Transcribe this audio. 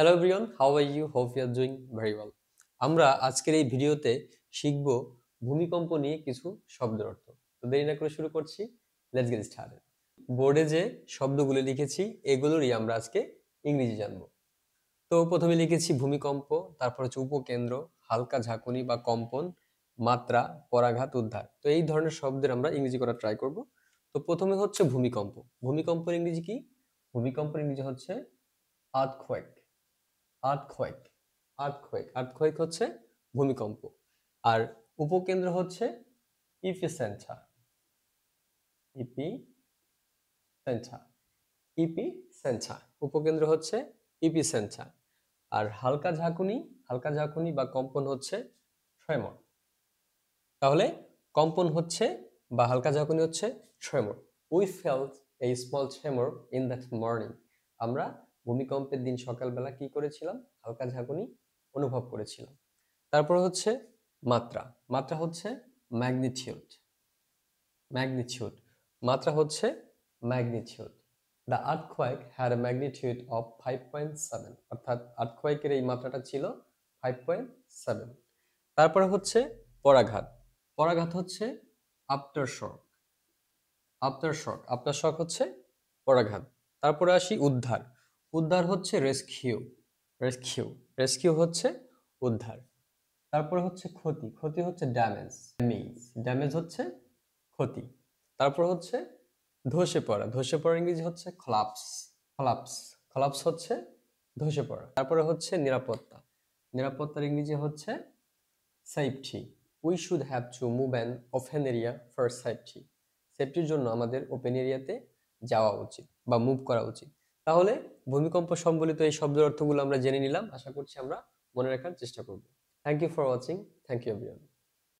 Hello everyone, how are you? Hope you are doing very well. আমরা আজকের এই ভিডিওতে শিখব ভূমিকম্প নিয়ে কিছু শব্দের অর্থ। তো দেরি না করে শুরু করছি। Let's get started. বোর্ডে যে শব্দগুলো লিখেছি এগুলোরই আমরা আজকে ইংরেজি জানবো। তো প্রথমে লিখেছি ভূমিকম্প, তারপর হচ্ছে উপকেন্দ্র, হালকা ঝাঁকুনি বা কম্পন, মাত্রা, পরাঘাত, উদ্ধার। তো এই ধরনের শব্দের আমরা ইংরেজি করা ট্রাই করব। তো প্রথমে হচ্ছে ভূমিকম্প। ভূমিকম্পের ইংরেজি কি? ভূমিকম্পের ইংরেজি হচ্ছে আর্থকোয়েক। আর্থকোয়েক আর্থকোয়েক আর্থকোয়েক হচ্ছে ভূমিকম্প। আর উপকেন্দ্র হচ্ছে ইপিসেন্টার। ইপিসেন্টার ইপিসেন্টার উপকেন্দ্র হচ্ছে ইপিসেন্টার। আর হালকা ঝাঁকুনি বা কম্পন হচ্ছে ট্রেমর। তাহলে কম্পন হচ্ছে বা হালকা ঝাঁকুনি হচ্ছে tremor. We felt a small tremor in that morning. আমরা ভূমিকম্পের দিন সকালবেলা কি করেছিলাম? হালকা ঝাঁকুনি অনুভব করেছিলাম। তারপর হচ্ছে মাত্রা। মাত্রা হচ্ছে ম্যাগনিটিউড। ম্যাগনিটিউড মাত্রা হচ্ছে magnitude. The earthquake had a magnitude of 5.7, অর্থাৎ আর্থকোয়েকের এই মাত্রাটা ছিল 5.7। তারপরে হচ্ছে পরাঘাত। পরাঘাত হচ্ছে আফটার শক। আফটার শক হচ্ছে পরাঘাত। তারপরে আসি উদ্ধার। উদ্ধার হচ্ছে রেস্কিউ। রেস্কিউ রেস্কিউ হচ্ছে উদ্ধার। তারপরে হচ্ছে ক্ষতি। ক্ষতি হচ্ছে ড্যামেজ। ড্যামেজ হচ্ছে ক্ষতি। তারপর হচ্ছে ধসে পড়া। ধসে পড়া ইংরেজি হচ্ছে collapse। collapse হচ্ছে ধসে পড়া। তারপরে হচ্ছে নিরাপত্তা। নিরাপত্তার ইংরেজি হচ্ছে safety. We should have to move an open area for safety. সেফটির জন্য আমাদের ওপেন এরিয়াতে যাওয়া উচিত বা মুভ করা উচিত। তাহলে ভূমিকম্প সম্বলিত এই শব্দের অর্থগুলো আমরা জেনে নিলাম। আশা করছি আমরা মনে রাখার চেষ্টা করব। Thank you for watching. Thank you everyone.